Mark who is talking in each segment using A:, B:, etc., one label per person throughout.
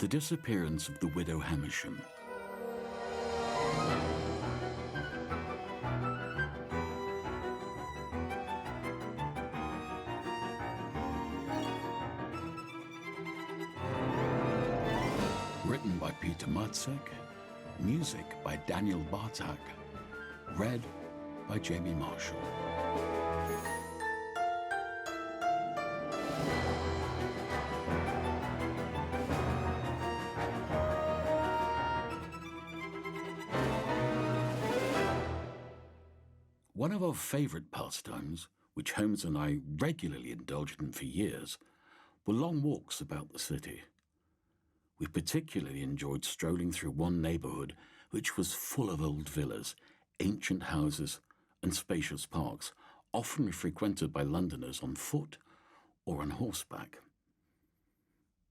A: The Disappearance of the Widow Hamisham. Written by Petr Macek, music by Daniel Barták, read by Jamie Marshall. One of our favourite pastimes, which Holmes and I regularly indulged in for years, were long walks about the city. We particularly enjoyed strolling through one neighbourhood which was full of old villas, ancient houses and spacious parks, often frequented by Londoners on foot or on horseback.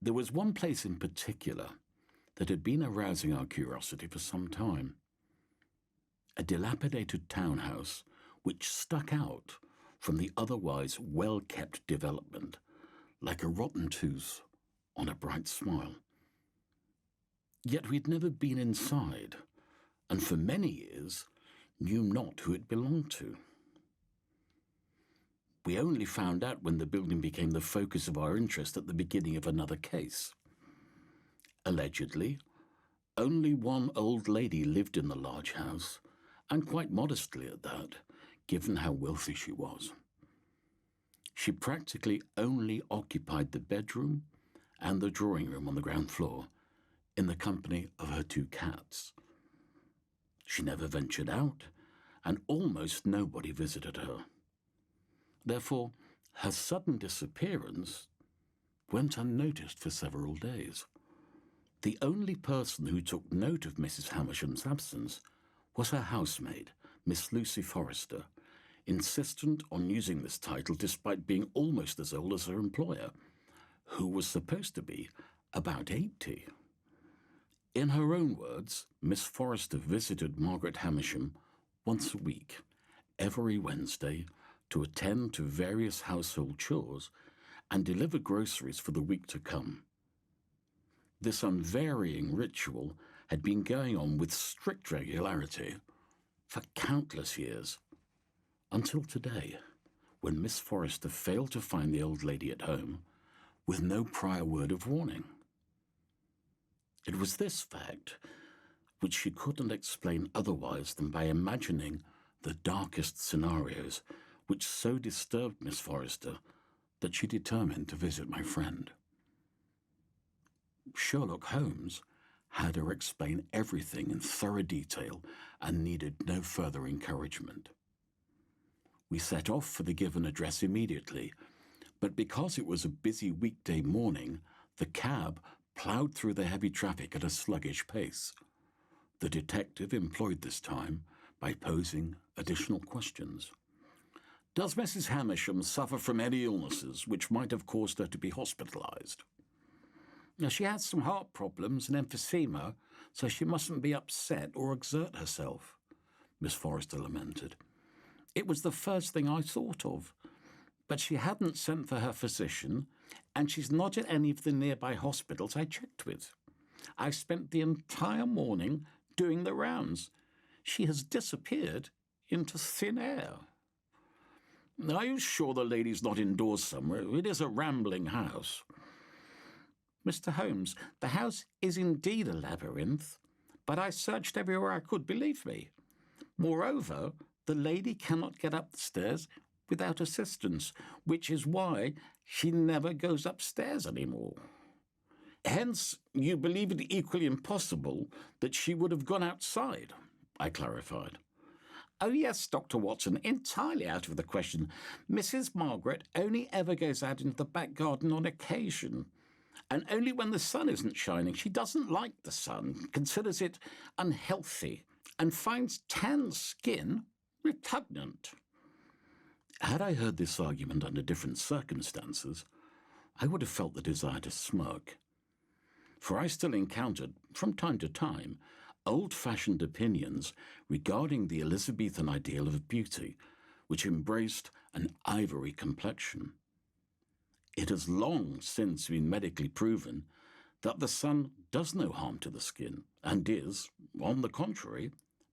A: There was one place in particular that had been arousing our curiosity for some time. A dilapidated townhouse which stuck out from the otherwise well-kept development like a rotten tooth on a bright smile. Yet we'd never been inside, and for many years knew not who it belonged to. We only found out when the building became the focus of our interest at the beginning of another case. Allegedly, only one old lady lived in the large house, and quite modestly at that, given how wealthy she was. She practically only occupied the bedroom and the drawing room on the ground floor, in the company of her two cats. She never ventured out, and almost nobody visited her. Therefore, her sudden disappearance went unnoticed for several days. The only person who took note of Mrs. Hamisham's absence was her housemaid, Miss Lucy Forrester, insistent on using this title despite being almost as old as her employer, who was supposed to be about 80. In her own words, Miss Forrester visited Margaret Hamisham once a week, every Wednesday, to attend to various household chores and deliver groceries for the week to come. This unvarying ritual had been going on with strict regularity for countless years, until today, when Miss Forrester failed to find the old lady at home with no prior word of warning. It was this fact which she couldn't explain otherwise than by imagining the darkest scenarios which so disturbed Miss Forrester that she determined to visit my friend. Sherlock Holmes had her explain everything in thorough detail and needed no further encouragement. We set off for the given address immediately, but because it was a busy weekday morning, the cab ploughed through the heavy traffic at a sluggish pace. The detective employed this time by posing additional questions. "Does Mrs. Hamisham suffer from any illnesses which might have caused her to be hospitalized?" "Now, she has some heart problems and emphysema, so she mustn't be upset or exert herself," Miss Forrester lamented. "It was the first thing I thought of. But she hadn't sent for her physician, and she's not at any of the nearby hospitals I checked with. I spent the entire morning doing the rounds. She has disappeared into thin air." "Are you sure the lady's not indoors somewhere? It is a rambling house." "Mr. Holmes, the house is indeed a labyrinth, but I searched everywhere I could, believe me. Moreover, the lady cannot get up the stairs without assistance, which is why she never goes upstairs anymore." "Hence, you believe it equally impossible that she would have gone outside," I clarified. "Oh yes, Dr. Watson, entirely out of the question. Mrs. Margaret only ever goes out into the back garden on occasion, and only when the sun isn't shining. She doesn't like the sun, considers it unhealthy, and finds tanned skin repugnant." Had I heard this argument under different circumstances, I would have felt the desire to smirk. For I still encountered, from time to time, old-fashioned opinions regarding the Elizabethan ideal of beauty, which embraced an ivory complexion. It has long since been medically proven that the sun does no harm to the skin and is, on the contrary,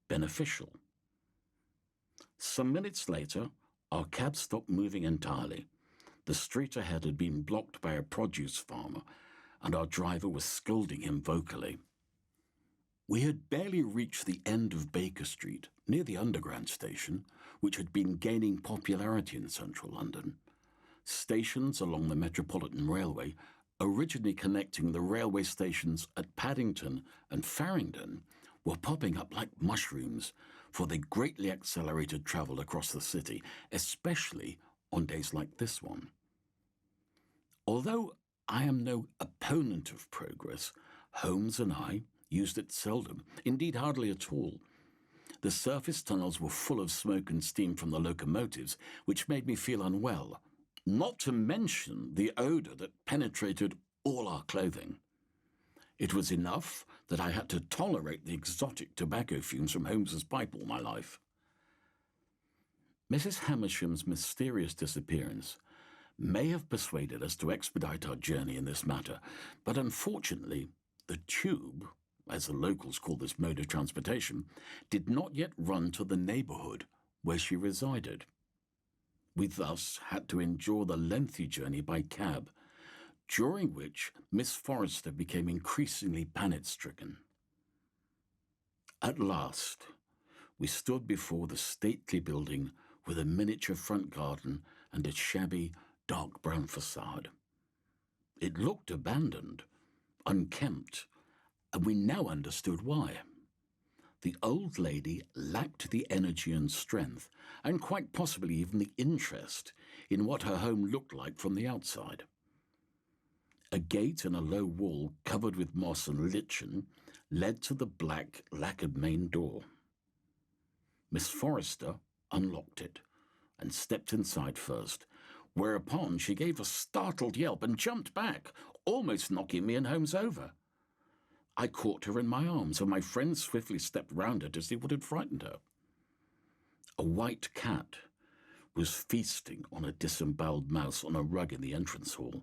A: beneficial. Some minutes later, our cab stopped moving entirely. The street ahead had been blocked by a produce farmer, and our driver was scolding him vocally. We had barely reached the end of Baker Street, near the Underground station, which had been gaining popularity in central London. Stations along the Metropolitan Railway, originally connecting the railway stations at Paddington and Farringdon, were popping up like mushrooms, for they greatly accelerated travel across the city, especially on days like this one. Although I am no opponent of progress, Holmes and I used it seldom, indeed hardly at all. The surface tunnels were full of smoke and steam from the locomotives, which made me feel unwell, not to mention the odour that penetrated all our clothing. It was enough that I had to tolerate the exotic tobacco fumes from Holmes's pipe all my life. Mrs. Hamisham's mysterious disappearance may have persuaded us to expedite our journey in this matter, but unfortunately, the tube, as the locals call this mode of transportation, did not yet run to the neighbourhood where she resided. We thus had to endure the lengthy journey by cab, during which Miss Forrester became increasingly panic-stricken. At last, we stood before the stately building with a miniature front garden and a shabby, dark brown facade. It looked abandoned, unkempt, and we now understood why. The old lady lacked the energy and strength, and quite possibly even the interest, in what her home looked like from the outside. A gate in a low wall covered with moss and lichen led to the black, lacquered main door. Miss Forrester unlocked it and stepped inside first, whereupon she gave a startled yelp and jumped back, almost knocking me and Holmes over. I caught her in my arms, and my friend swiftly stepped round her to see what had frightened her. A white cat was feasting on a disemboweled mouse on a rug in the entrance hall.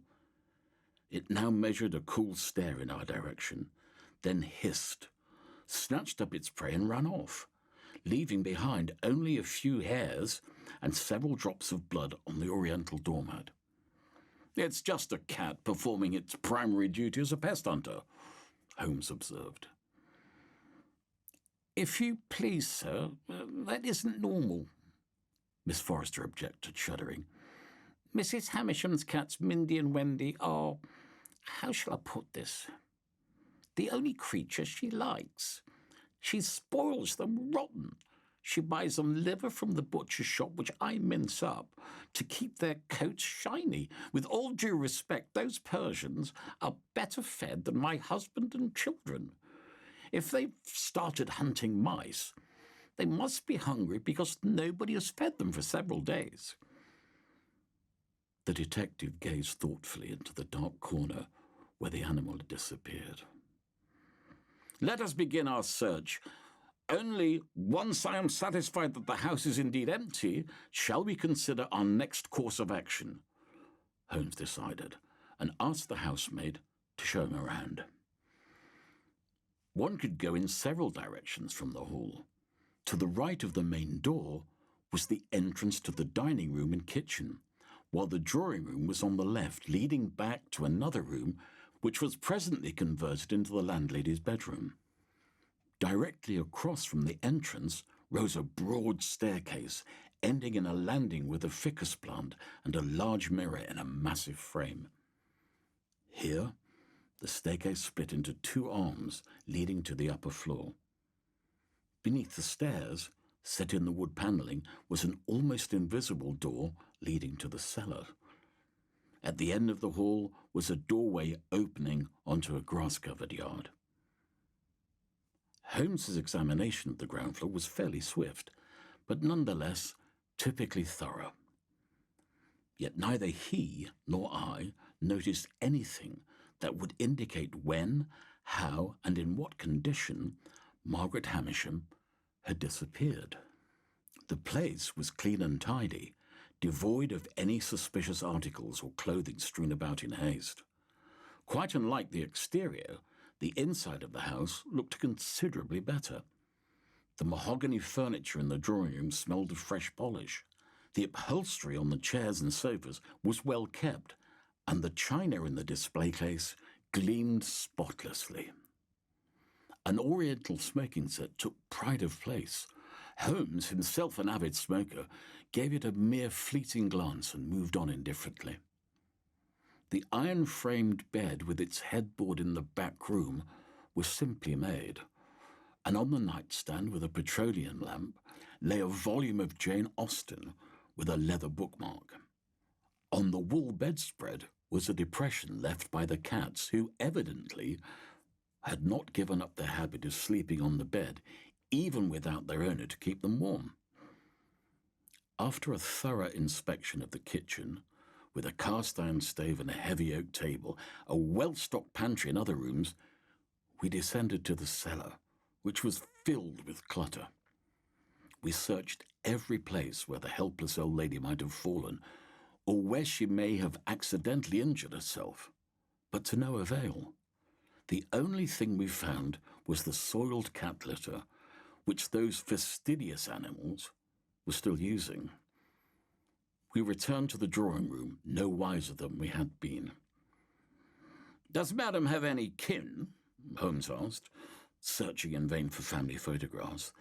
A: It now measured a cool stare in our direction, then hissed, snatched up its prey and ran off, leaving behind only a few hairs and several drops of blood on the oriental doormat. "It's just a cat performing its primary duty as a pest hunter," Holmes observed. "If you please, sir, that isn't normal," Miss Forrester objected, shuddering. "Mrs. Hamisham's cats, Mindy and Wendy, are, how shall I put this, the only creature she likes. She spoils them rotten. She buys them liver from the butcher's shop, which I mince up, to keep their coats shiny. With all due respect, those Persians are better fed than my husband and children. If they've started hunting mice, they must be hungry because nobody has fed them for several days." The detective gazed thoughtfully into the dark corner where the animal had disappeared. "Let us begin our search. Only once I am satisfied that the house is indeed empty, shall we consider our next course of action," Holmes decided, and asked the housemaid to show him around. One could go in several directions from the hall. To the right of the main door was the entrance to the dining room and kitchen, while the drawing room was on the left, leading back to another room which was presently converted into the landlady's bedroom. Directly across from the entrance rose a broad staircase, ending in a landing with a ficus plant and a large mirror in a massive frame. Here, the staircase split into two arms leading to the upper floor. Beneath the stairs, set in the wood panelling, was an almost invisible door leading to the cellar. At the end of the hall was a doorway opening onto a grass-covered yard. Holmes's examination of the ground floor was fairly swift, but nonetheless typically thorough. Yet neither he nor I noticed anything that would indicate when, how, and in what condition Margaret Hamisham had disappeared. The place was clean and tidy, devoid of any suspicious articles or clothing strewn about in haste. Quite unlike the exterior, the inside of the house looked considerably better. The mahogany furniture in the drawing room smelled of fresh polish. The upholstery on the chairs and sofas was well kept, and the china in the display case gleamed spotlessly. An oriental smoking set took pride of place. Holmes, himself an avid smoker, gave it a mere fleeting glance and moved on indifferently. The iron-framed bed with its headboard in the back room was simply made, and on the nightstand with a petroleum lamp lay a volume of Jane Austen with a leather bookmark. On the wool bedspread was a depression left by the cats, who evidently had not given up their habit of sleeping on the bed, even without their owner to keep them warm. After a thorough inspection of the kitchen, with a cast-iron stove and a heavy oak table, a well-stocked pantry and other rooms, we descended to the cellar, which was filled with clutter. We searched every place where the helpless old lady might have fallen, or where she may have accidentally injured herself, but to no avail. The only thing we found was the soiled cat litter, which those fastidious animals were still using. We returned to the drawing room, no wiser than we had been. "Does Madam have any kin?" Holmes asked, searching in vain for family photographs.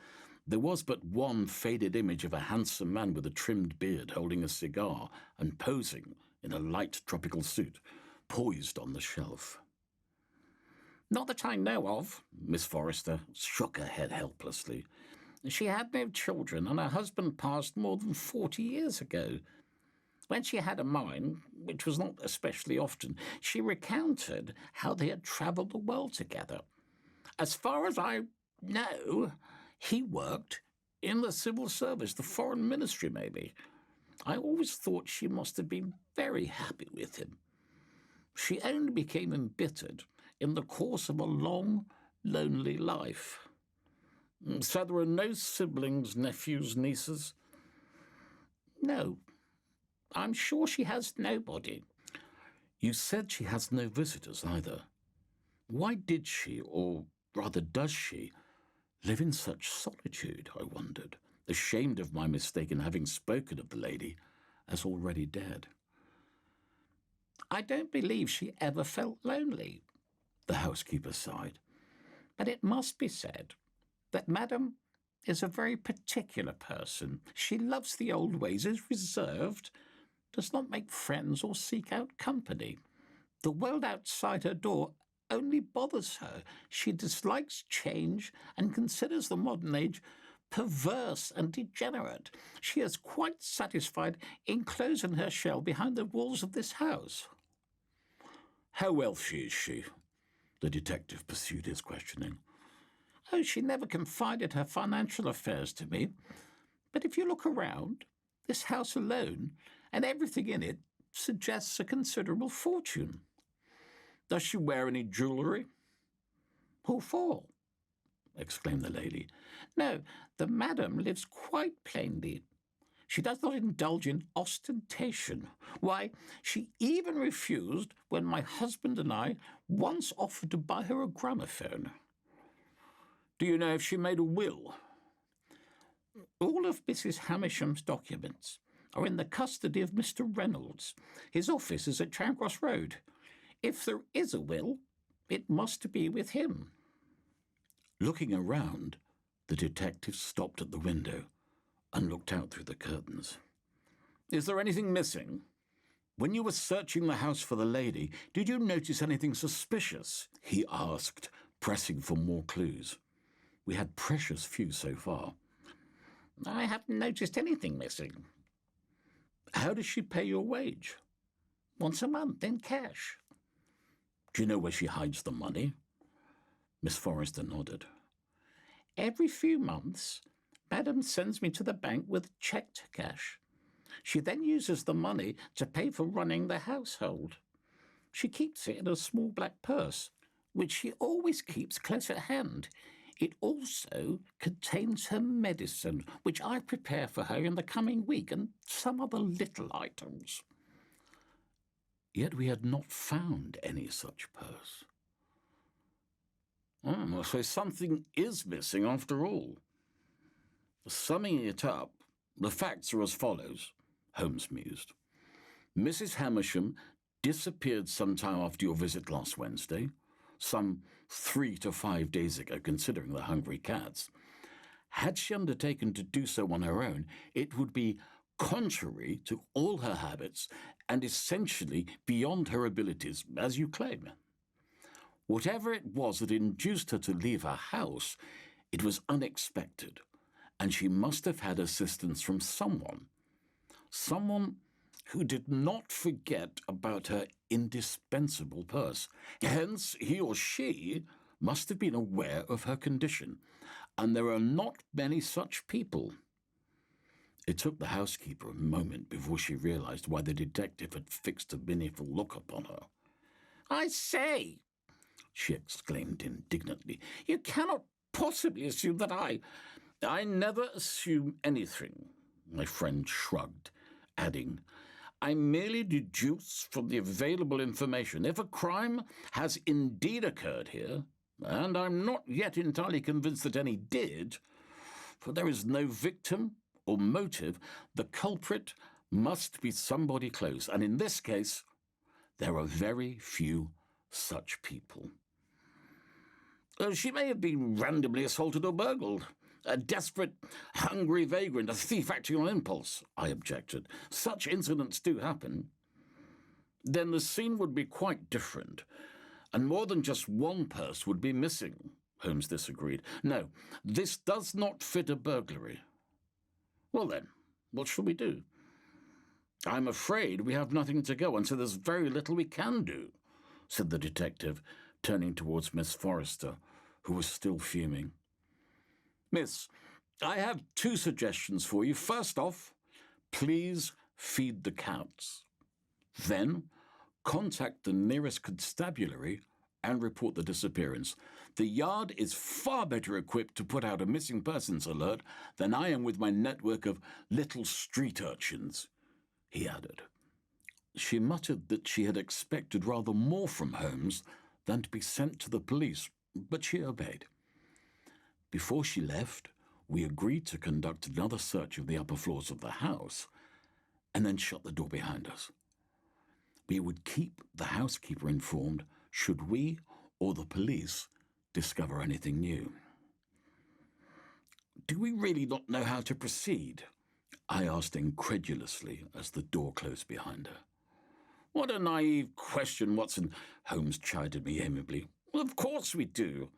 A: There was but one faded image of a handsome man with a trimmed beard holding a cigar and posing in a light tropical suit, poised on the shelf. "Not that I know of," Miss Forrester shook her head helplessly. "She had no children, and her husband passed more than 40 years ago. When she had a mind, which was not especially often, she recounted how they had travelled the world together. As far as I know, he worked in the civil service, the foreign ministry maybe. I always thought she must have been very happy with him. She only became embittered in the course of a long, lonely life. So there are no siblings, nephews, nieces?" "No. I'm sure she has nobody." "You said she has no visitors either. Why did she, or rather does she, live in such solitude?" I wondered, ashamed of my mistake in having spoken of the lady as already dead. "I don't believe she ever felt lonely," the housekeeper sighed. "But it must be said that Madam is a very particular person. She loves the old ways, is reserved, does not make friends or seek out company. The world outside her door only bothers her. She dislikes change and considers the modern age perverse and degenerate. She is quite satisfied in closing her shell behind the walls of this house." "How wealthy is she?" The detective pursued his questioning. "Oh, she never confided her financial affairs to me. But if you look around, this house alone, and everything in it, suggests a considerable fortune." "Does she wear any jewellery?" "Who for?" exclaimed the lady. "No, the Madam lives quite plainly. She does not indulge in ostentation. Why, she even refused when my husband and I once offered to buy her a gramophone." "Do you know if she made a will?" "All of Mrs. Hamisham's documents are in the custody of Mr. Reynolds. His office is at Charing Cross Road. If there is a will, it must be with him." Looking around, the detective stopped at the window and looked out through the curtains. "Is there anything missing? When you were searching the house for the lady, did you notice anything suspicious?" he asked, pressing for more clues. We had precious few so far. "I haven't noticed anything missing." "How does she pay your wage?" "Once a month in cash." "Do you know where she hides the money?" Miss Forrester nodded. "Every few months, Madam sends me to the bank with checked cash. She then uses the money to pay for running the household. She keeps it in a small black purse, which she always keeps close at hand. It also contains her medicine, which I prepare for her in the coming week, and some other little items." Yet we had not found any such purse. So something is missing after all. Summing it up, the facts are as follows, Holmes mused. Mrs. Hamisham disappeared sometime after your visit last Wednesday, some 3 to 5 days ago, considering the hungry cats. Had she undertaken to do so on her own, it would be contrary to all her habits and essentially beyond her abilities, as you claim. Whatever it was that induced her to leave her house, it was unexpected, and she must have had assistance from someone who did not forget about her indispensable purse. Hence, he or she must have been aware of her condition, and there are not many such people. It took the housekeeper a moment before she realized why the detective had fixed a meaningful look upon her. "I say," she exclaimed indignantly, "you cannot possibly assume that I never assume anything," my friend shrugged, adding, "I merely deduce from the available information. If a crime has indeed occurred here, and I'm not yet entirely convinced that any did, for there is no victim or motive, the culprit must be somebody close, and in this case, there are very few such people. She may have been randomly assaulted or burgled. A desperate, hungry vagrant, a thief acting on impulse," I objected. "Such incidents do happen." "Then the scene would be quite different, and more than just one purse would be missing," Holmes disagreed. "No, this does not fit a burglary." "Well then, what shall we do?" "I'm afraid we have nothing to go on, so there's very little we can do," said the detective, turning towards Miss Forrester, who was still fuming. "Miss, I have 2 suggestions for you. First off, please feed the cats. Then, contact the nearest constabulary and report the disappearance. The Yard is far better equipped to put out a missing persons alert than I am with my network of little street urchins," he added. She muttered that she had expected rather more from Holmes than to be sent to the police, but she obeyed. Before she left, we agreed to conduct another search of the upper floors of the house and then shut the door behind us. We would keep the housekeeper informed should we or the police discover anything new. "Do we really not know how to proceed?" I asked incredulously as the door closed behind her. "What a naive question, Watson," Holmes chided me amiably. "Well, of course we do.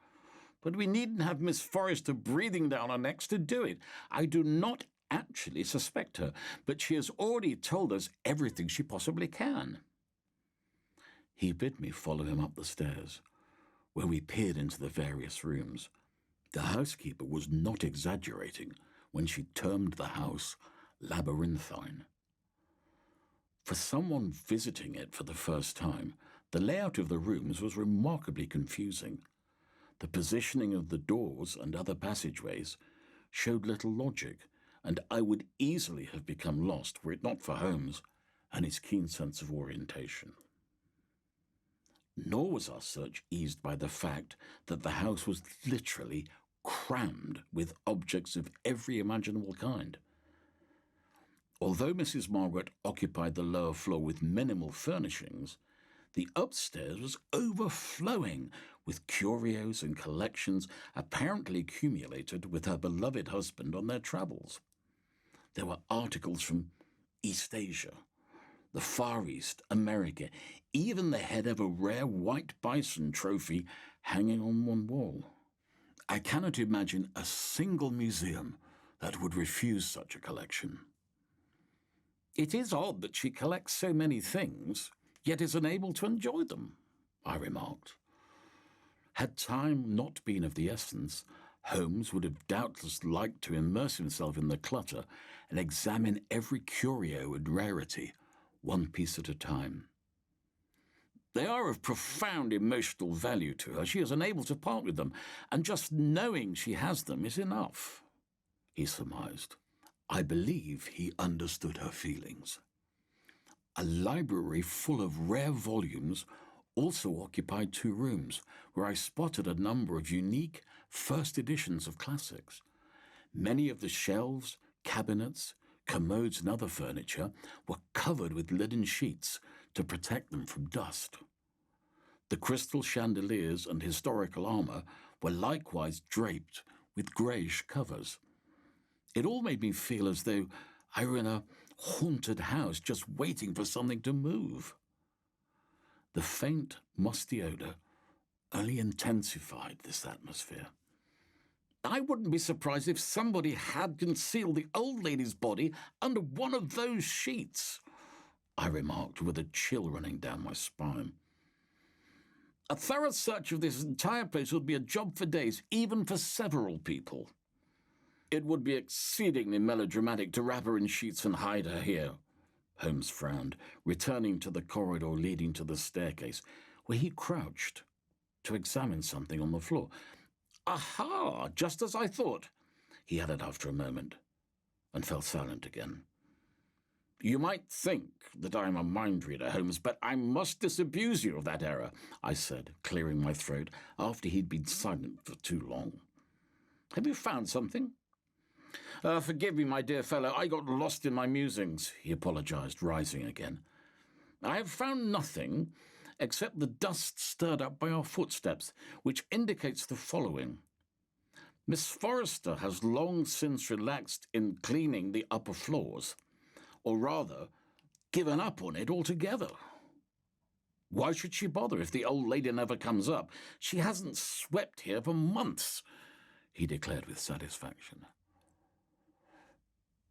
A: But we needn't have Miss Forrester breathing down our necks to do it. I do not actually suspect her, but she has already told us everything she possibly can." He bid me follow him up the stairs, where we peered into the various rooms. The housekeeper was not exaggerating when she termed the house labyrinthine. For someone visiting it for the first time, the layout of the rooms was remarkably confusing. The positioning of the doors and other passageways showed little logic, and I would easily have become lost were it not for Holmes and his keen sense of orientation. Nor was our search eased by the fact that the house was literally crammed with objects of every imaginable kind. Although Mrs. Margaret occupied the lower floor with minimal furnishings, the upstairs was overflowing with curios and collections apparently accumulated with her beloved husband on their travels. There were articles from East Asia, the Far East, America, even the head of a rare white bison trophy hanging on one wall. I cannot imagine a single museum that would refuse such a collection. "It is odd that she collects so many things, yet is unable to enjoy them," I remarked. Had time not been of the essence, Holmes would have doubtless liked to immerse himself in the clutter and examine every curio and rarity, one piece at a time. "They are of profound emotional value to her. She is unable to part with them, and just knowing she has them is enough," he surmised. I believe he understood her feelings. A library full of rare volumes also occupied 2 rooms, where I spotted a number of unique first editions of classics. Many of the shelves, cabinets, commodes and other furniture were covered with linen sheets to protect them from dust. The crystal chandeliers and historical armour were likewise draped with greyish covers. It all made me feel as though I were in a haunted house just waiting for something to move. The faint, musty odour only intensified this atmosphere. I wouldn't be surprised if somebody had concealed the old lady's body under one of those sheets, I remarked with a chill running down my spine. A thorough search of this entire place would be a job for days, even for several people. It would be exceedingly melodramatic to wrap her in sheets and hide her here, Holmes frowned, returning to the corridor leading to the staircase, where he crouched to examine something on the floor. Aha, just as I thought, he added after a moment, and fell silent again. You might think that I am a mind reader, Holmes, but I must disabuse you of that error, I said, clearing my throat after he'd been silent for too long. Have you found something? Forgive me, my dear fellow, I got lost in my musings, he apologized, rising again. I have found nothing except the dust stirred up by our footsteps, which indicates the following. Miss Forrester has long since relaxed in cleaning the upper floors, or rather, given up on it altogether. Why should she bother if the old lady never comes up? She hasn't swept here for months, he declared with satisfaction.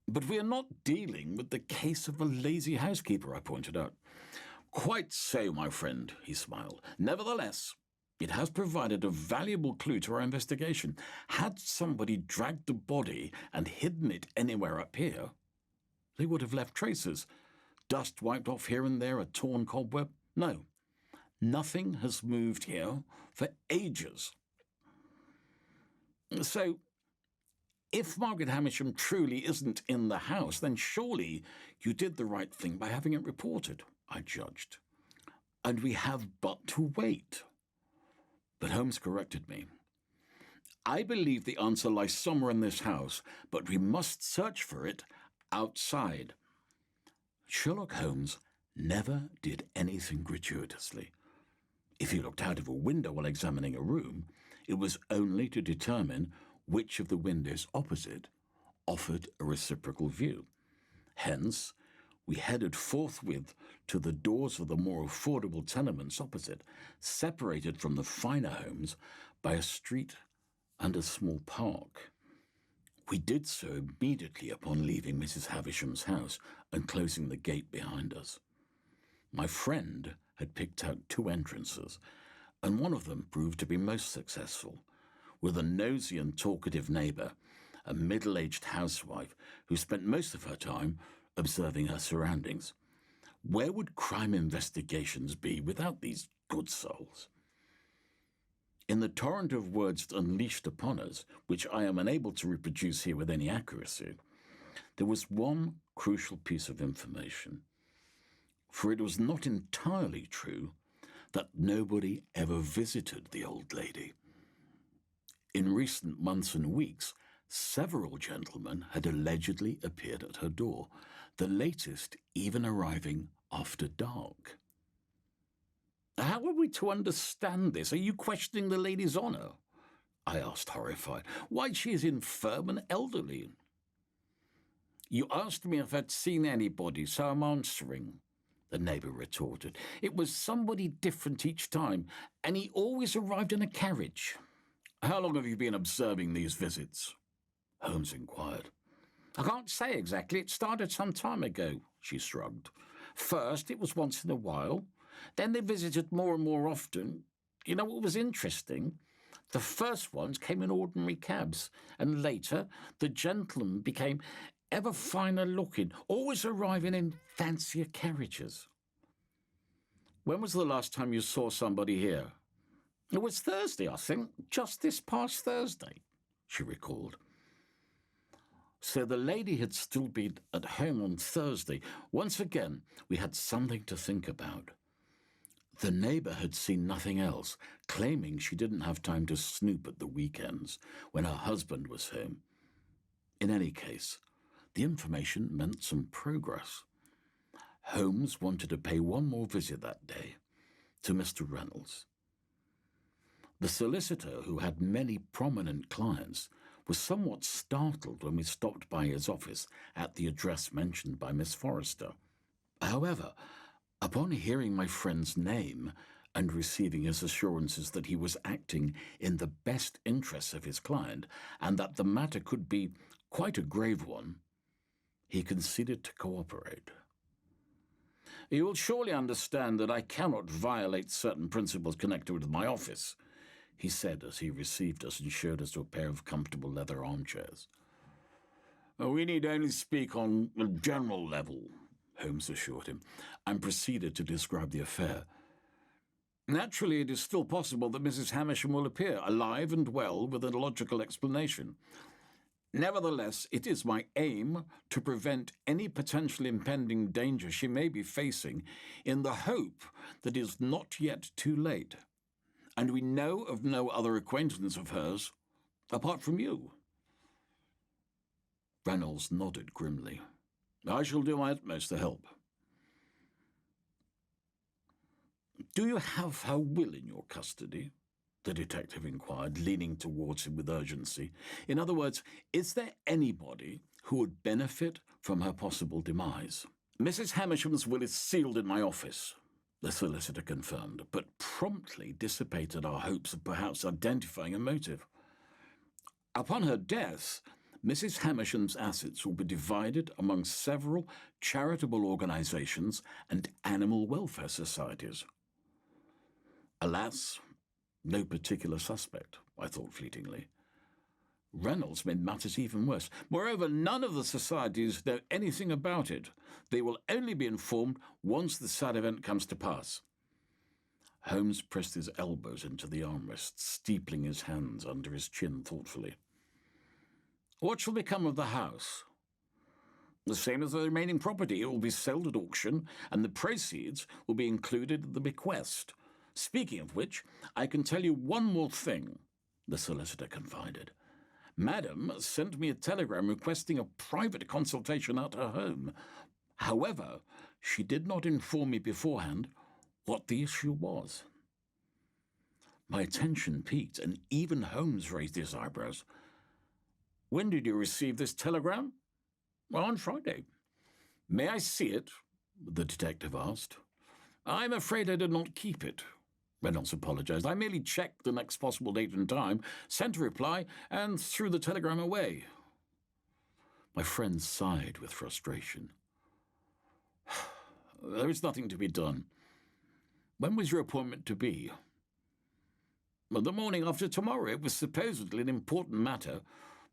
A: But we are not dealing with the case of a lazy housekeeper, I pointed out. Quite so, my friend, he smiled. Nevertheless, it has provided a valuable clue to our investigation. Had somebody dragged the body and hidden it anywhere up here, they would have left traces. Dust wiped off here and there, a torn cobweb. No, nothing has moved here for ages. So, if Margaret Hamisham truly isn't in the house, then surely you did the right thing by having it reported, I judged. And we have but to wait. But Holmes corrected me. I believe the answer lies somewhere in this house, but we must search for it outside. Sherlock Holmes never did anything gratuitously. If he looked out of a window while examining a room, it was only to determine which of the windows opposite offered a reciprocal view. Hence, we headed forthwith to the doors of the more affordable tenements opposite, separated from the finer homes by a street and a small park. We did so immediately upon leaving Mrs. Havisham's house and closing the gate behind us. My friend had picked out 2 entrances, and one of them proved to be most successful, with a nosy and talkative neighbour, a middle-aged housewife who spent most of her time observing her surroundings. Where would crime investigations be without these good souls? In the torrent of words unleashed upon us, which I am unable to reproduce here with any accuracy, there was one crucial piece of information, for it was not entirely true that nobody ever visited the old lady. In recent months and weeks, several gentlemen had allegedly appeared at her door, the latest even arriving after dark. How are we to understand this? Are you questioning the lady's honour? I asked, horrified. Why, she is infirm and elderly. You asked me if I'd seen anybody, so I'm answering, the neighbour retorted. It was somebody different each time, and he always arrived in a carriage. How long have you been observing these visits? Holmes inquired. I can't say exactly. It started some time ago, she shrugged. First, it was once in a while. Then they visited more and more often. You know what was interesting? The first ones came in ordinary cabs, and later the gentlemen became ever finer looking, always arriving in fancier carriages. When was the last time you saw somebody here? It was Thursday, I think, just this past Thursday, she recalled. So the lady had still been at home on Thursday. Once again, we had something to think about. The neighbour had seen nothing else, claiming she didn't have time to snoop at the weekends when her husband was home. In any case, the information meant some progress. Holmes wanted to pay one more visit that day, to Mr. Reynolds. The solicitor, who had many prominent clients, was somewhat startled when we stopped by his office at the address mentioned by Miss Forrester. However, upon hearing my friend's name and receiving his assurances that he was acting in the best interests of his client and that the matter could be quite a grave one, he conceded to cooperate. "You will surely understand that I cannot violate certain principles connected with my office," he said as he received us and showed us to a pair of comfortable leather armchairs. "We need only speak on a general level," Holmes assured him, and proceeded to describe the affair. "Naturally, it is still possible that Mrs. Hamisham will appear, alive and well, with a logical explanation. Nevertheless, it is my aim to prevent any potential impending danger she may be facing in the hope that it is not yet too late. And we know of no other acquaintance of hers apart from you." Reynolds nodded grimly. "I shall do my utmost to help." "Do you have her will in your custody?" the detective inquired, leaning towards him with urgency. "In other words, is there anybody who would benefit from her possible demise?" "Mrs. Hamisham's will is sealed in my office," the solicitor confirmed, but promptly dissipated our hopes of perhaps identifying a motive. "Upon her death, Mrs. Hamisham's assets will be divided among several charitable organizations and animal welfare societies." Alas, no particular suspect, I thought fleetingly. Reynolds made matters even worse. Moreover, none of the societies know anything about it. They will only be informed once the sad event comes to pass. Holmes pressed his elbows into the armrests, steepling his hands under his chin thoughtfully. "What shall become of the house?" "The same as the remaining property. It will be sold at auction, and the proceeds will be included in the bequest. Speaking of which, I can tell you one more thing," the solicitor confided. "Madam sent me a telegram requesting a private consultation at her home. However, she did not inform me beforehand what the issue was." My attention peaked, and even Holmes raised his eyebrows. "When did you receive this telegram?" "On Friday." "May I see it?" the detective asked. "I'm afraid I did not keep it," Reynolds apologized. "I merely checked the next possible date and time, sent a reply, and threw the telegram away." My friend sighed with frustration. "There is nothing to be done. When was your appointment to be?" "The morning after tomorrow. It was supposedly an important matter,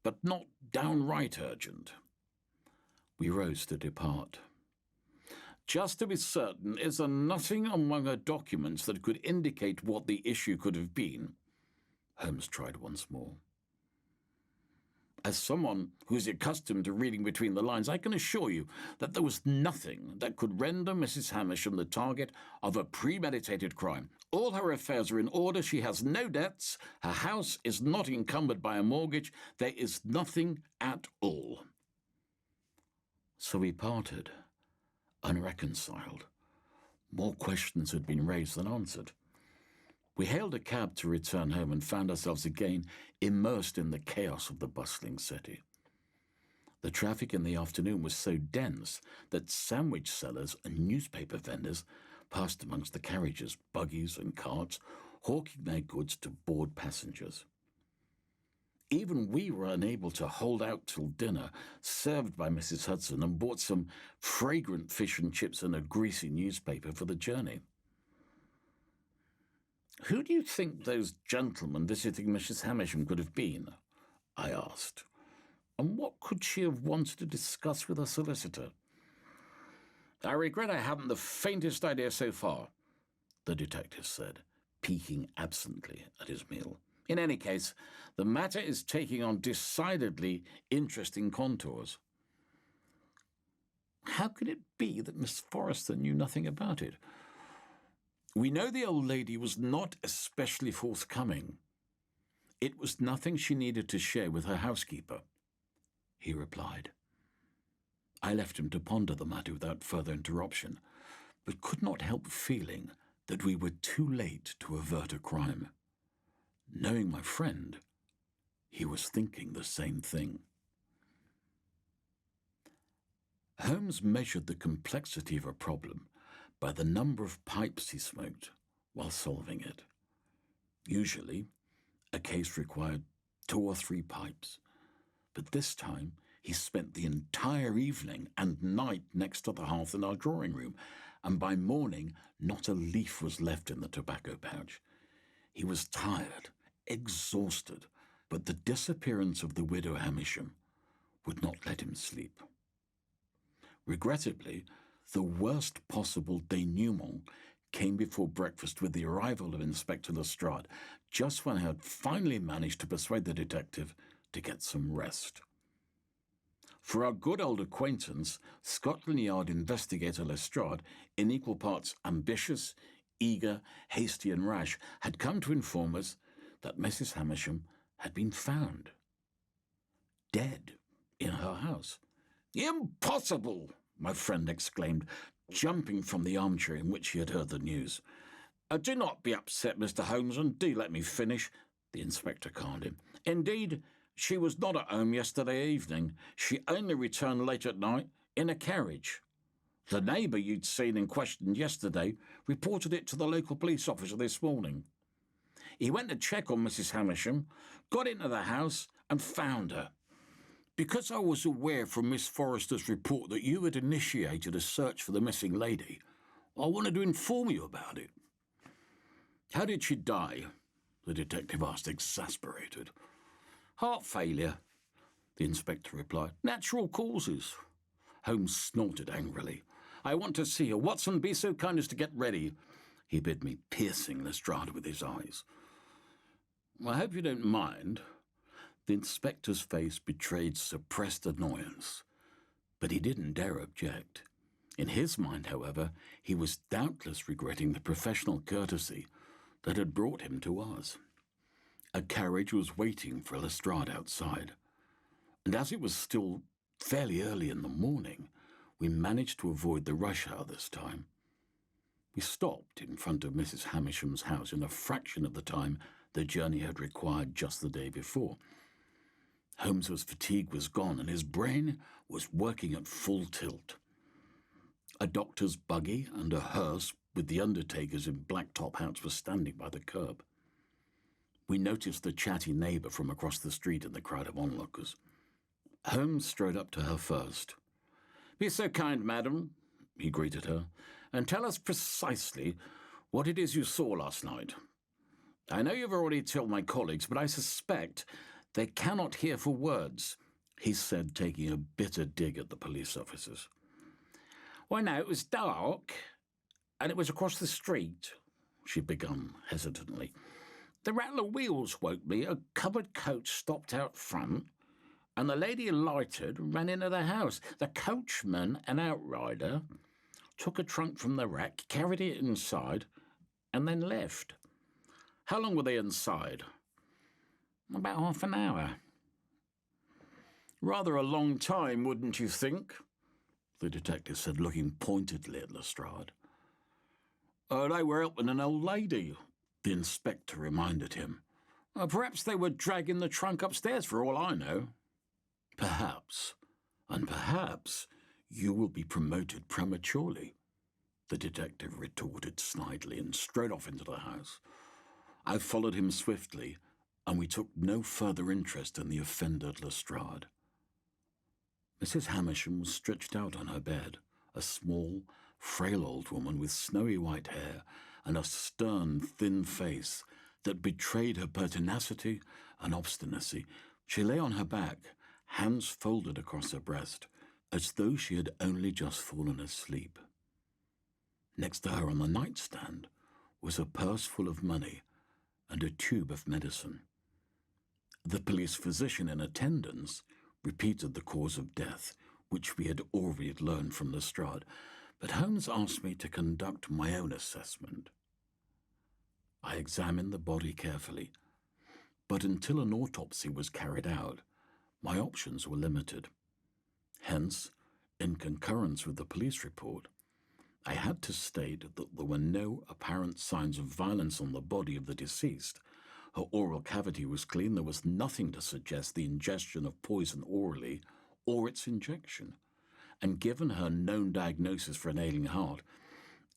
A: but not downright urgent." We rose to depart. "Just to be certain, is there nothing among her documents that could indicate what the issue could have been?" Holmes tried once more. "As someone who is accustomed to reading between the lines, I can assure you that there was nothing that could render Mrs. Hamisham the target of a premeditated crime. All her affairs are in order, she has no debts, her house is not encumbered by a mortgage, there is nothing at all." So we parted, unreconciled. More questions had been raised than answered. We hailed a cab to return home and found ourselves again immersed in the chaos of the bustling city. The traffic in the afternoon was so dense that sandwich sellers and newspaper vendors passed amongst the carriages, buggies and carts, hawking their goods to bored passengers. Even we were unable to hold out till dinner, served by Mrs. Hudson, and bought some fragrant fish and chips and a greasy newspaper for the journey. "Who do you think those gentlemen visiting Mrs. Hamisham could have been?" I asked. "And what could she have wanted to discuss with her solicitor?" "I regret I haven't the faintest idea so far," the detective said, peeking absently at his meal. In any case, the matter is taking on decidedly interesting contours. How could it be that Miss Forrester knew nothing about it? We know the old lady was not especially forthcoming. It was nothing she needed to share with her housekeeper, he replied. I left him to ponder the matter without further interruption, but could not help feeling that we were too late to avert a crime. Knowing my friend, he was thinking the same thing. Holmes measured the complexity of a problem by the number of pipes he smoked while solving it. Usually, a case required 2 or 3 pipes, but this time he spent the entire evening and night next to the hearth in our drawing room, and by morning not a leaf was left in the tobacco pouch. He was tired, exhausted, but the disappearance of the widow Hamisham would not let him sleep. Regrettably, the worst possible denouement came before breakfast with the arrival of Inspector Lestrade, just when I had finally managed to persuade the detective to get some rest. For our good old acquaintance, Scotland Yard investigator Lestrade, in equal parts ambitious, eager, hasty and rash, had come to inform us that Mrs. Hamisham had been found, dead, in her house. "Impossible!" my friend exclaimed, jumping from the armchair in which he had heard the news. "Do not be upset, Mr. Holmes, and do let me finish," the inspector calmed him. "Indeed, she was not at home yesterday evening. She only returned late at night in a carriage. The neighbour you'd seen and questioned yesterday reported it to the local police officer this morning. He went to check on Mrs. Hamisham, got into the house and found her. Because I was aware from Miss Forrester's report that you had initiated a search for the missing lady, I wanted to inform you about it." "How did she die?" the detective asked, exasperated. "Heart failure," the inspector replied. "Natural causes." Holmes snorted angrily. "I want to see her. Watson, be so kind as to get ready," he bid me, piercing Lestrade with his eyes. "I hope you don't mind." The inspector's face betrayed suppressed annoyance, but he didn't dare object. In his mind, however, he was doubtless regretting the professional courtesy that had brought him to us. A carriage was waiting for Lestrade outside, and as it was still fairly early in the morning, we managed to avoid the rush hour this time. We stopped in front of Mrs. Hamisham's house in a fraction of the time the journey had required just the day before. Holmes's fatigue was gone, and his brain was working at full tilt. A doctor's buggy and a hearse with the undertakers in black top hats were standing by the curb. We noticed the chatty neighbour from across the street in the crowd of onlookers. Holmes strode up to her first. "Be so kind, madam," he greeted her, "and tell us precisely what it is you saw last night. I know you've already told my colleagues, but I suspect they cannot hear for words," he said, taking a bitter dig at the police officers. "Why, no, it was dark, and it was across the street," she began hesitantly. "The rattle of wheels woke me, a covered coach stopped out front, and the lady alighted and ran into the house. The coachman, an outrider, took a trunk from the rack, carried it inside, and then left." "How long were they inside?" "About half an hour." "Rather a long time, wouldn't you think?" the detective said, looking pointedly at Lestrade. "They were helping an old lady," the inspector reminded him. "Perhaps they were dragging the trunk upstairs for all I know." "Perhaps, and perhaps you will be promoted prematurely," the detective retorted snidely and strode off into the house. I followed him swiftly, and we took no further interest in the offended Lestrade. Mrs. Hamisham was stretched out on her bed, a small, frail old woman with snowy white hair and a stern, thin face that betrayed her pertinacity and obstinacy. She lay on her back, hands folded across her breast, as though she had only just fallen asleep. Next to her on the nightstand was a purse full of money and a tube of medicine. The police physician in attendance repeated the cause of death, which we had already learned from Lestrade, but Holmes asked me to conduct my own assessment. I examined the body carefully, but until an autopsy was carried out, my options were limited. Hence, in concurrence with the police report, I had to state that there were no apparent signs of violence on the body of the deceased. Her oral cavity was clean. There was nothing to suggest the ingestion of poison orally or its injection. And given her known diagnosis for an ailing heart,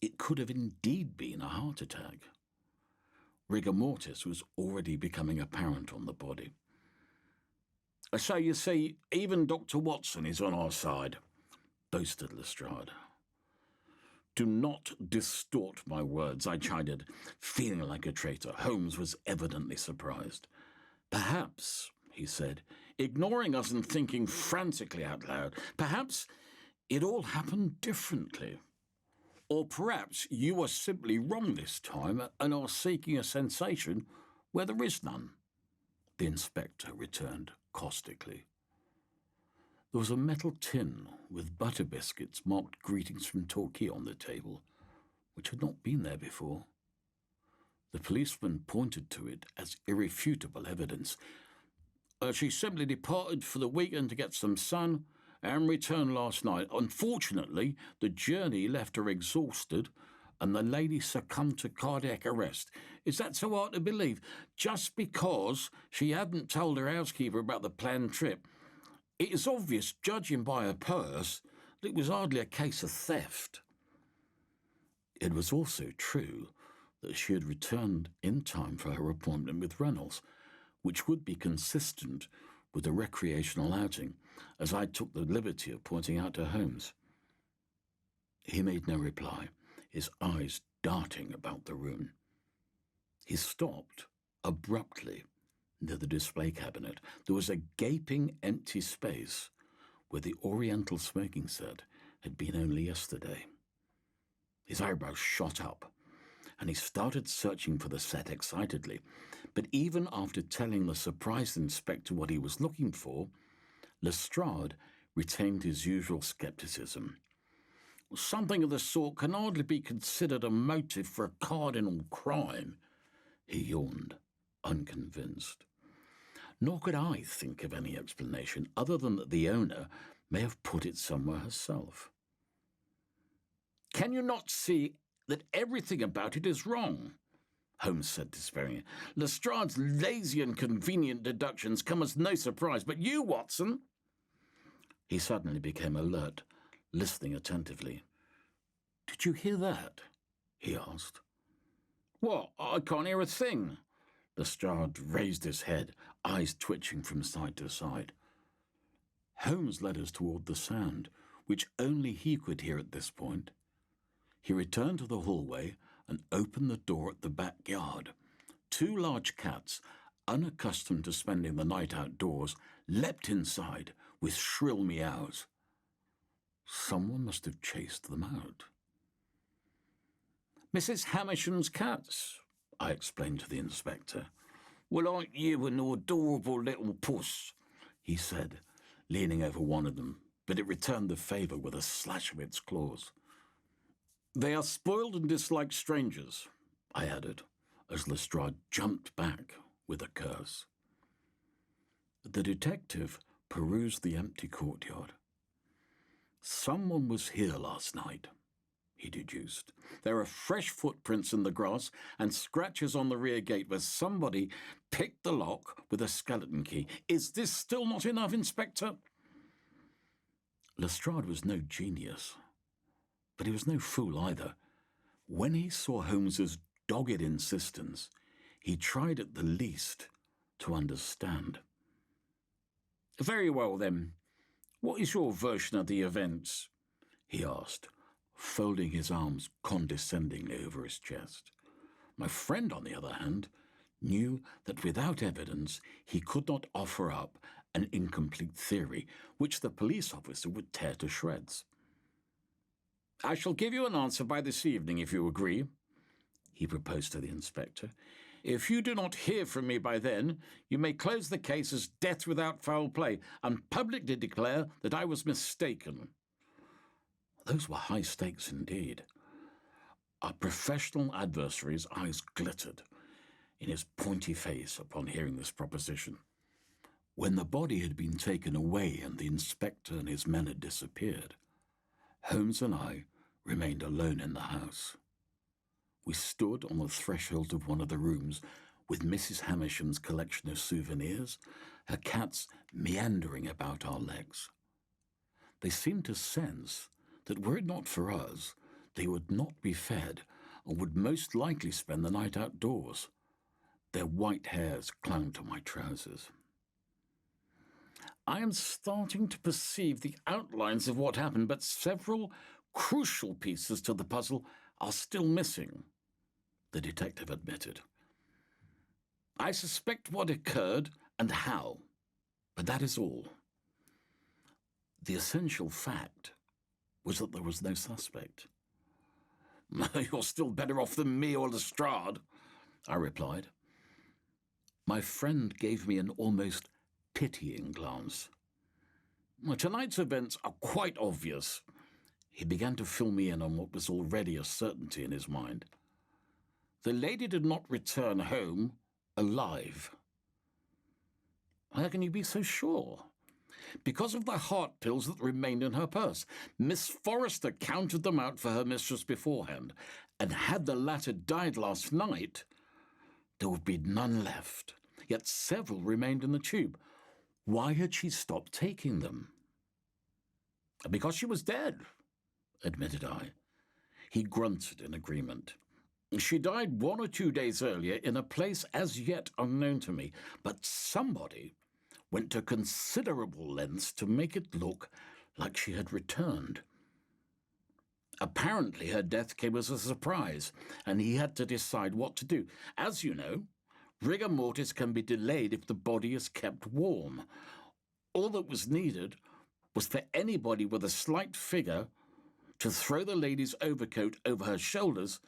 A: it could have indeed been a heart attack. Rigor mortis was already becoming apparent on the body. So you see, even Dr. Watson is on our side, boasted Lestrade. Do not distort my words, I chided, feeling like a traitor. Holmes was evidently surprised. Perhaps, he said, ignoring us and thinking frantically out loud, perhaps it all happened differently. Or perhaps you are simply wrong this time and are seeking a sensation where there is none. The inspector returned caustically. There was a metal tin with butter biscuits marked "Greetings from Torquay" on the table, which had not been there before. The policeman pointed to it as irrefutable evidence. She simply departed for the weekend to get some sun and returned last night. Unfortunately, the journey left her exhausted and the lady succumbed to cardiac arrest. Is that so hard to believe? Just because she hadn't told her housekeeper about the planned trip. It is obvious, judging by her purse, that it was hardly a case of theft. It was also true that she had returned in time for her appointment with Reynolds, which would be consistent with a recreational outing, as I took the liberty of pointing out to Holmes. He made no reply, his eyes darting about the room. He stopped abruptly near the display cabinet. There was a gaping empty space where the Oriental smoking set had been only yesterday. His eyebrows shot up, and he started searching for the set excitedly. But even after telling the surprised inspector what he was looking for, Lestrade retained his usual skepticism. Something of the sort can hardly be considered a motive for a cardinal crime. He yawned, unconvinced. Nor could I think of any explanation other than that the owner may have put it somewhere herself. Can you not see that everything about it is wrong? Holmes said despairingly. Lestrade's lazy and convenient deductions come as no surprise, but you, Watson? He suddenly became alert, listening attentively. Did you hear that? He asked. What? I can't hear a thing. Lestrade raised his head, eyes twitching from side to side. Holmes led us toward the sound, which only he could hear at this point. He returned to the hallway and opened the door at the backyard. Two large cats, unaccustomed to spending the night outdoors, leapt inside with shrill meows. Someone must have chased them out. Mrs. Hamisham's cats, I explained to the inspector. Well, aren't you an adorable little puss? He said, leaning over one of them, but it returned the favour with a slash of its claws. They are spoiled and dislike strangers, I added, as Lestrade jumped back with a curse. The detective perused the empty courtyard. Someone was here last night, he deduced. There are fresh footprints in the grass and scratches on the rear gate where somebody picked the lock with a skeleton key. Is this still not enough, Inspector? Lestrade was no genius, but he was no fool either. When he saw Holmes's dogged insistence, he tried at the least to understand. Very well, then. What is your version of the events? He asked, folding his arms condescendingly over his chest. My friend, on the other hand, knew that without evidence he could not offer up an incomplete theory, which the police officer would tear to shreds. I shall give you an answer by this evening, if you agree, he proposed to the inspector. If you do not hear from me by then, you may close the case as death without foul play and publicly declare that I was mistaken." Those were high stakes indeed. Our professional adversary's eyes glittered in his pointy face upon hearing this proposition. When the body had been taken away and the inspector and his men had disappeared, Holmes and I remained alone in the house. We stood on the threshold of one of the rooms with Mrs. Hamisham's collection of souvenirs, her cats meandering about our legs. They seemed to sense that were it not for us, they would not be fed and would most likely spend the night outdoors. Their white hairs clung to my trousers. I am starting to perceive the outlines of what happened, but several crucial pieces to the puzzle are still missing, the detective admitted. I suspect what occurred and how, but that is all. The essential fact was that there was no suspect. "You're still better off than me or Lestrade," I replied. My friend gave me an almost pitying glance. "Tonight's events are quite obvious." He began to fill me in on what was already a certainty in his mind. The lady did not return home alive. "How can you be so sure?" "Because of the heart pills that remained in her purse. Miss Forrester counted them out for her mistress beforehand, and had the latter died last night, there would be none left. Yet several remained in the tube. Why had she stopped taking them?" "Because she was dead," admitted I. He grunted in agreement. "She died 1 or 2 days earlier in a place as yet unknown to me, but somebody went to considerable lengths to make it look like she had returned. Apparently her death came as a surprise, and he had to decide what to do. As you know, rigor mortis can be delayed if the body is kept warm. All that was needed was for anybody with a slight figure to throw the lady's overcoat over her shoulders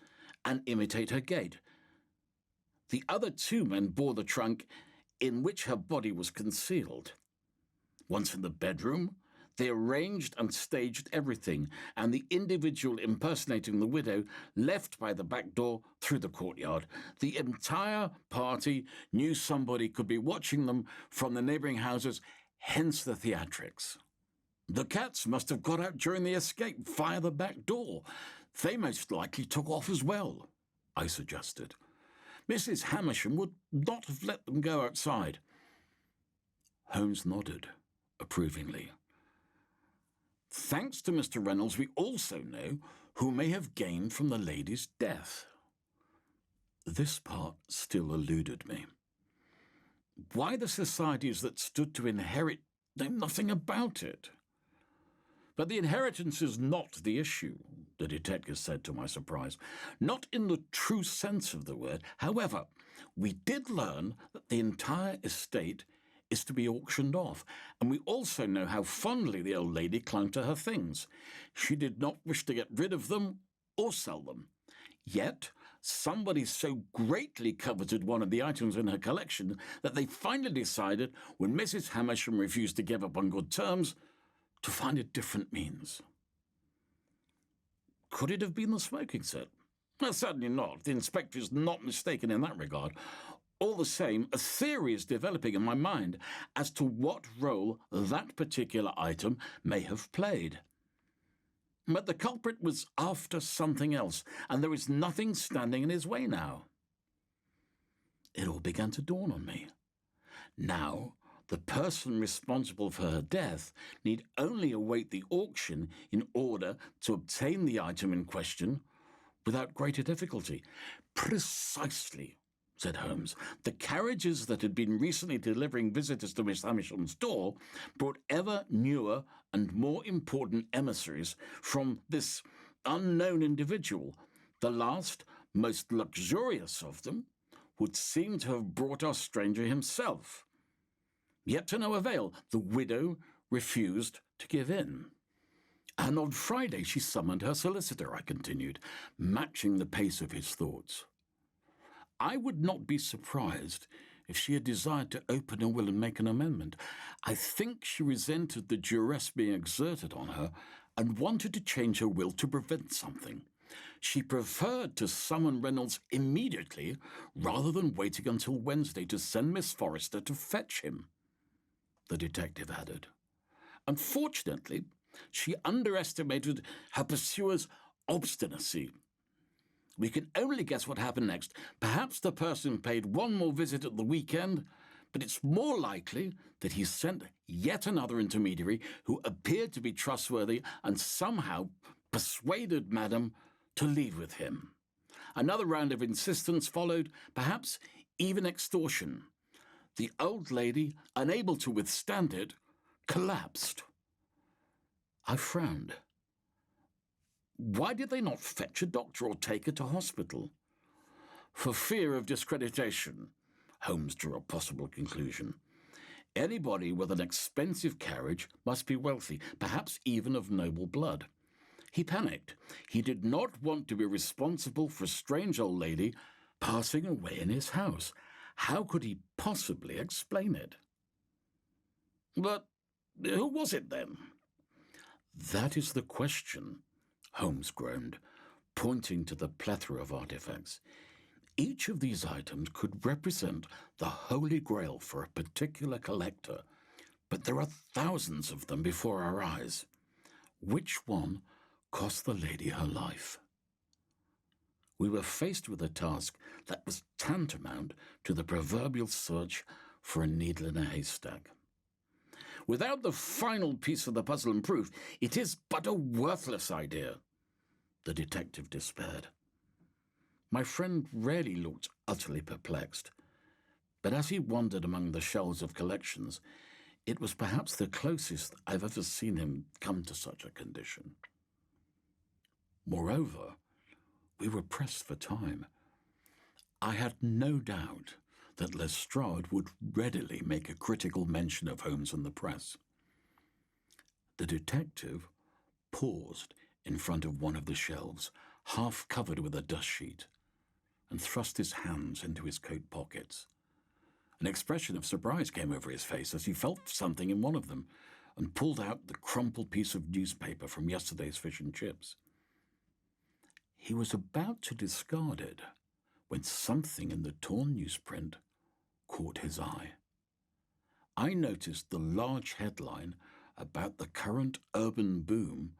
A: and imitate her gait. The other 2 men bore the trunk in which her body was concealed. Once in the bedroom, they arranged and staged everything, and the individual impersonating the widow left by the back door through the courtyard. The entire party knew somebody could be watching them from the neighbouring houses, hence the theatrics. The cats must have got out during the escape via the back door. They most likely took off as well," I suggested. "Mrs. Hamisham would not have let them go outside." Holmes nodded approvingly. "Thanks to Mr. Reynolds, we also know who may have gained from the lady's death." This part still eluded me. Why the societies that stood to inherit know nothing about it? "But the inheritance is not the issue," the detective said to my surprise. "Not in the true sense of the word. However, we did learn that the entire estate is to be auctioned off, and we also know how fondly the old lady clung to her things. She did not wish to get rid of them or sell them. Yet somebody so greatly coveted one of the items in her collection that they finally decided, when Mrs. Hamisham refused to give up on good terms, to find a different means." "Could it have been the smoking set?" "Well, certainly not. The inspector is not mistaken in that regard. All the same, a theory is developing in my mind as to what role that particular item may have played. But the culprit was after something else, and there is nothing standing in his way now." It all began to dawn on me. Now, the person responsible for her death need only await the auction in order to obtain the item in question without greater difficulty. "Precisely," said Holmes. "The carriages that had been recently delivering visitors to Miss Hamisham's door brought ever newer and more important emissaries from this unknown individual. The last, most luxurious of them, would seem to have brought our stranger himself. Yet to no avail. The widow refused to give in. And on Friday she summoned her solicitor," I continued, matching the pace of his thoughts. I would not be surprised if she had desired to open a will and make an amendment. I think she resented the duress being exerted on her and wanted to change her will to prevent something. She preferred to summon Reynolds immediately rather than waiting until Wednesday to send Miss Forrester to fetch him, the detective added. Unfortunately, she underestimated her pursuer's obstinacy. We can only guess what happened next. Perhaps the person paid one more visit at the weekend, but it's more likely that he sent yet another intermediary who appeared to be trustworthy and somehow persuaded Madam to leave with him. Another round of insistence followed, perhaps even extortion. The old lady, unable to withstand it, collapsed. I frowned. Why did they not fetch a doctor or take her to hospital? For fear of discreditation, Holmes drew a possible conclusion. Anybody with an expensive carriage must be wealthy, perhaps even of noble blood. He panicked. He did not want to be responsible for a strange old lady passing away in his house. How could he possibly explain it? But who was it then? That is the question, Holmes groaned, pointing to the plethora of artifacts. Each of these items could represent the Holy Grail for a particular collector, but there are thousands of them before our eyes. Which one cost the lady her life? We were faced with a task that was tantamount to the proverbial search for a needle in a haystack. Without the final piece of the puzzle and proof, it is but a worthless idea, the detective despaired. My friend rarely looked utterly perplexed, but as he wandered among the shelves of collections, it was perhaps the closest I've ever seen him come to such a condition. Moreover, we were pressed for time. I had no doubt that Lestrade would readily make a critical mention of Holmes in the press. The detective paused in front of one of the shelves, half covered with a dust sheet, and thrust his hands into his coat pockets. An expression of surprise came over his face as he felt something in one of them and pulled out the crumpled piece of newspaper from yesterday's fish and chips. He was about to discard it when something in the torn newsprint caught his eye. I noticed the large headline about the current urban boom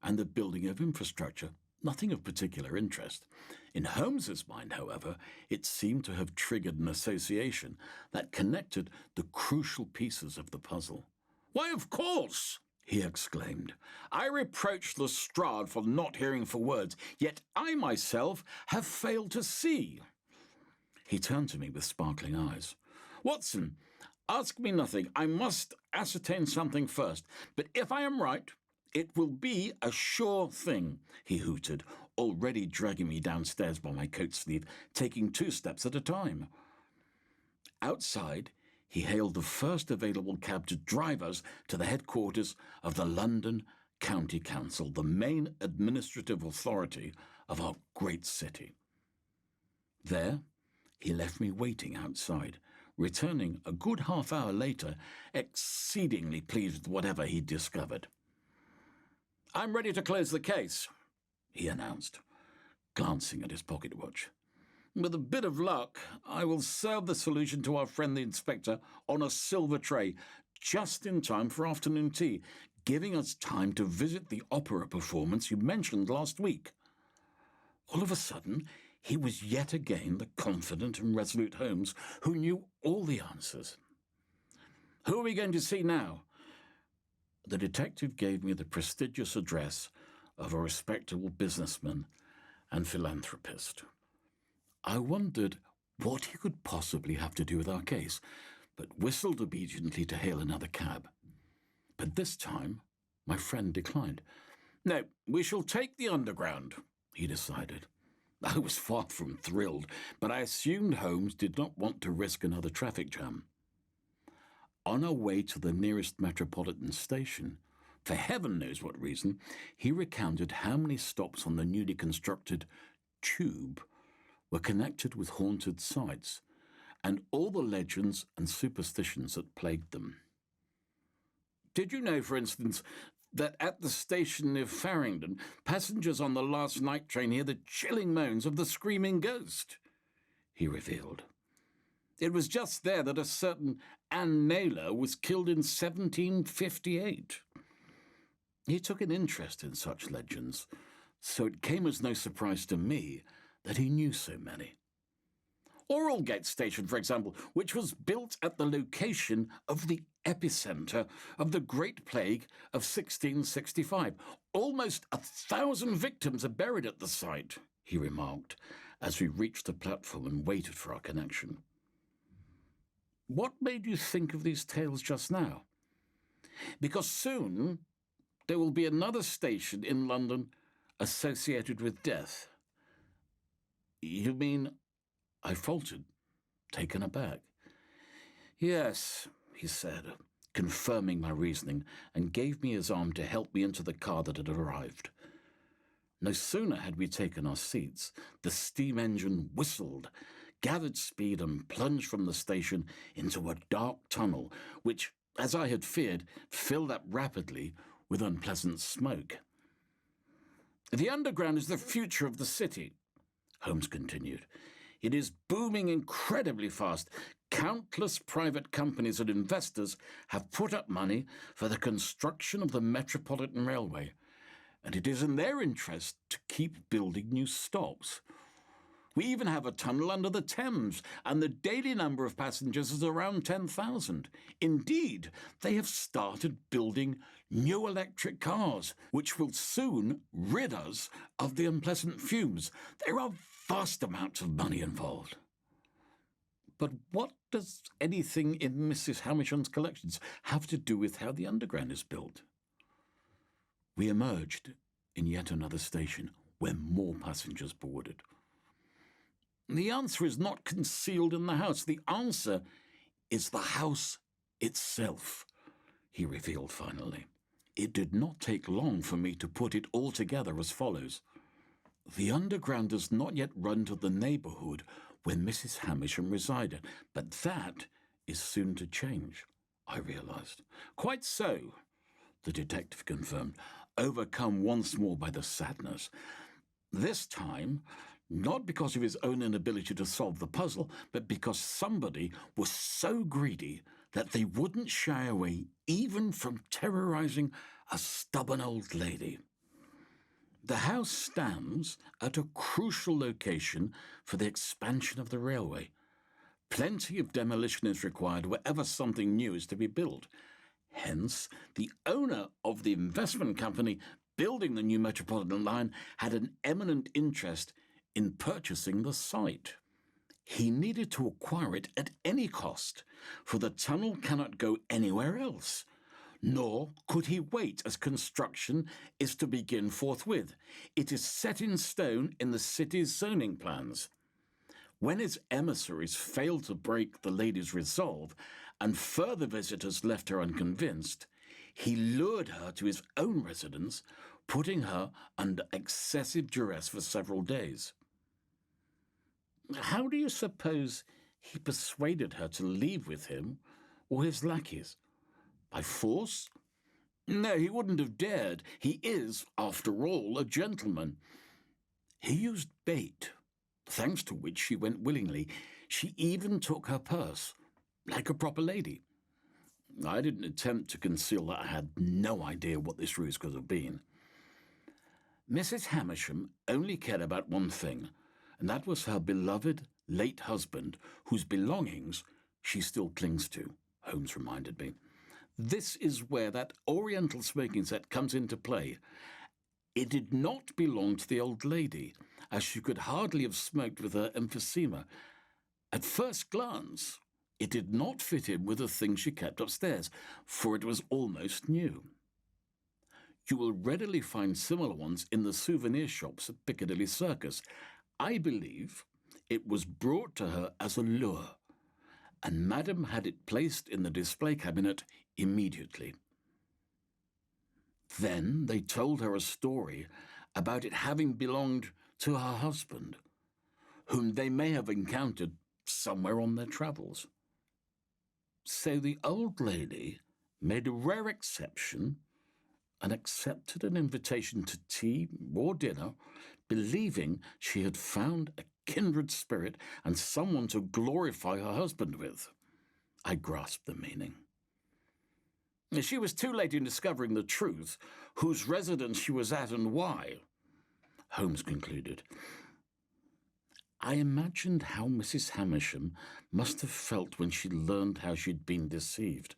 A: and the building of infrastructure, nothing of particular interest. In Holmes's mind, however, it seemed to have triggered an association that connected the crucial pieces of the puzzle. "Why, of course!" he exclaimed. "I reproached Lestrade for not hearing for words, yet I myself have failed to see." He turned to me with sparkling eyes. "Watson, ask me nothing. I must ascertain something first. But if I am right, it will be a sure thing," he hooted, already dragging me downstairs by my coat sleeve, taking 2 steps at a time. Outside, he hailed the first available cab to drive us to the headquarters of the London County Council, the main administrative authority of our great city. There, he left me waiting outside, returning a good half hour later, exceedingly pleased with whatever he'd discovered. "I'm ready to close the case," he announced, glancing at his pocket watch. "With a bit of luck, I will serve the solution to our friend the inspector on a silver tray, just in time for afternoon tea, giving us time to visit the opera performance you mentioned last week." All of a sudden, he was yet again the confident and resolute Holmes who knew all the answers. "Who are we going to see now?" The detective gave me the prestigious address of a respectable businessman and philanthropist. I wondered what he could possibly have to do with our case, but whistled obediently to hail another cab. But this time, my friend declined. "No, we shall take the Underground," he decided. I was far from thrilled, but I assumed Holmes did not want to risk another traffic jam. On our way to the nearest metropolitan station, for heaven knows what reason, he recounted how many stops on the newly constructed Tube were connected with haunted sites and all the legends and superstitions that plagued them. Did you know, for instance, that at the station near Farringdon, passengers on the last night train hear the chilling moans of the screaming ghost? He revealed. It was just there that a certain Anne Naylor was killed in 1758. He took an interest in such legends, so it came as no surprise to me that he knew so many. Oralgate Station, for example, which was built at the location of the epicentre of the Great Plague of 1665. Almost 1,000 victims are buried at the site, he remarked, as we reached the platform and waited for our connection. What made you think of these tales just now? Because soon there will be another station in London associated with death. You mean... I faltered, taken aback. Yes, he said, confirming my reasoning, and gave me his arm to help me into the car that had arrived. No sooner had we taken our seats, the steam engine whistled, gathered speed, and plunged from the station into a dark tunnel, which, as I had feared, filled up rapidly with unpleasant smoke. The underground is the future of the city, Holmes continued. It is booming incredibly fast. Countless private companies and investors have put up money for the construction of the Metropolitan Railway, and it is in their interest to keep building new stops. We even have a tunnel under the Thames, and the daily number of passengers is around 10,000. Indeed, they have started building new electric cars, which will soon rid us of the unpleasant fumes. There are vast amounts of money involved. But what does anything in Mrs. Hamisham's collections have to do with how the underground is built? We emerged in yet another station where more passengers boarded. The answer is not concealed in the house. The answer is the house itself, he revealed finally. It did not take long for me to put it all together as follows. The underground does not yet run to the neighbourhood where Mrs. Hamisham resided, but that is soon to change, I realised. Quite so, the detective confirmed, overcome once more by the sadness. This time, not because of his own inability to solve the puzzle, but because somebody was so greedy that they wouldn't shy away even from terrorising a stubborn old lady. The house stands at a crucial location for the expansion of the railway. Plenty of demolition is required wherever something new is to be built. Hence, the owner of the investment company building the new Metropolitan line had an eminent interest in purchasing the site. He needed to acquire it at any cost, for the tunnel cannot go anywhere else. Nor could he wait, as construction is to begin forthwith. It is set in stone in the city's zoning plans. When his emissaries failed to break the lady's resolve, and further visitors left her unconvinced, he lured her to his own residence, putting her under excessive duress for several days. How do you suppose he persuaded her to leave with him or his lackeys? By force? No, he wouldn't have dared. He is, after all, a gentleman. He used bait, thanks to which she went willingly. She even took her purse, like a proper lady. I didn't attempt to conceal that I had no idea what this ruse could have been. Mrs. Hamisham only cared about one thing, and that was her beloved late husband, whose belongings she still clings to, Holmes reminded me. This is where that oriental smoking set comes into play. It did not belong to the old lady, as she could hardly have smoked with her emphysema. At first glance, it did not fit in with the things she kept upstairs, for it was almost new. You will readily find similar ones in the souvenir shops at Piccadilly Circus. I believe it was brought to her as a lure, and Madame had it placed in the display cabinet immediately. Then they told her a story about it having belonged to her husband, whom they may have encountered somewhere on their travels. So the old lady made a rare exception and accepted an invitation to tea or dinner, believing she had found a kindred spirit and someone to glorify her husband with. I grasped the meaning. She was too late in discovering the truth, whose residence she was at and why. Holmes concluded. I imagined how Mrs. Hamisham must have felt when she learned how she'd been deceived.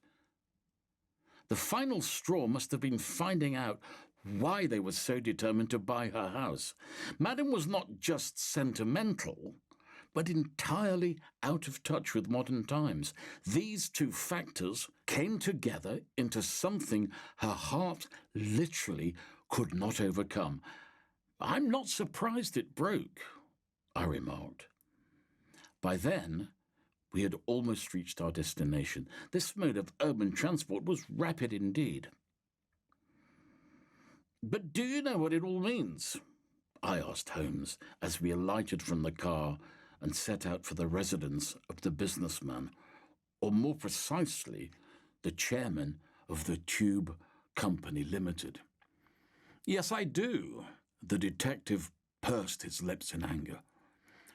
A: The final straw must have been finding out why they were so determined to buy her house. Madam was not just sentimental, but entirely out of touch with modern times. These two factors came together into something her heart literally could not overcome. I'm not surprised it broke, I remarked. By then, we had almost reached our destination. This mode of urban transport was rapid indeed. But do you know what it all means? I asked Holmes as we alighted from the car and set out for the residence of the businessman, or more precisely, the chairman of the Tube Company Limited. Yes, I do. The detective pursed his lips in anger.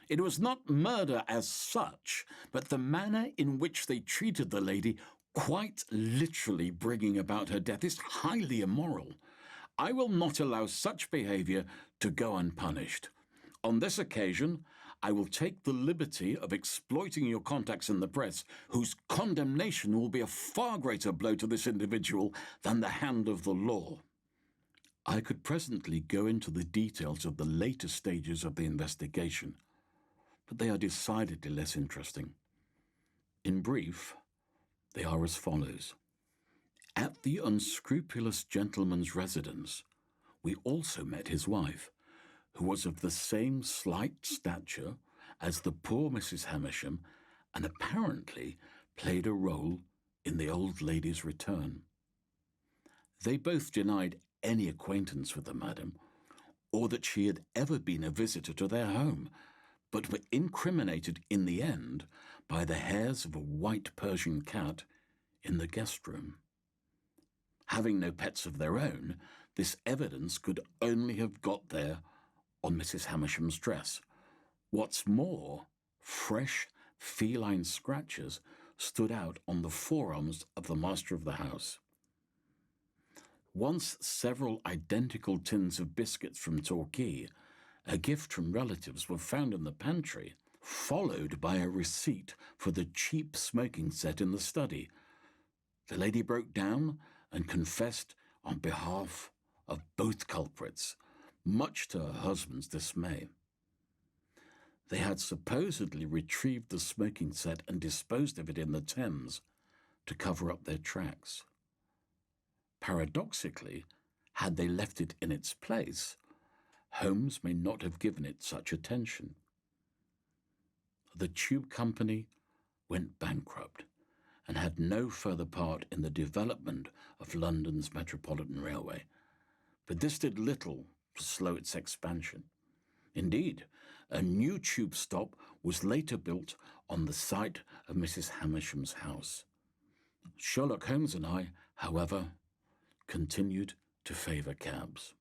A: It was not murder as such, but the manner in which they treated the lady, quite literally bringing about her death, is highly immoral. I will not allow such behaviour to go unpunished. On this occasion, I will take the liberty of exploiting your contacts in the press, whose condemnation will be a far greater blow to this individual than the hand of the law. I could presently go into the details of the later stages of the investigation, but they are decidedly less interesting. In brief, they are as follows. At the unscrupulous gentleman's residence, we also met his wife, who was of the same slight stature as the poor Mrs. Hamisham, and apparently played a role in the old lady's return. They both denied any acquaintance with the madam, or that she had ever been a visitor to their home, but were incriminated in the end by the hairs of a white Persian cat in the guest room. Having no pets of their own, this evidence could only have got there on Mrs. Hamisham's dress. What's more, fresh feline scratches stood out on the forearms of the master of the house. Once several identical tins of biscuits from Torquay, a gift from relatives, were found in the pantry, followed by a receipt for the cheap smoking set in the study. The lady broke down and confessed on behalf of both culprits, much to her husband's dismay. They had supposedly retrieved the smoking set and disposed of it in the Thames to cover up their tracks. Paradoxically, had they left it in its place, Holmes may not have given it such attention. The Tube Company went bankrupt and had no further part in the development of London's Metropolitan Railway, but this did little to slow its expansion. Indeed, a new tube stop was later built on the site of Mrs. Hamisham's house. Sherlock Holmes and I, however, continued to favour cabs.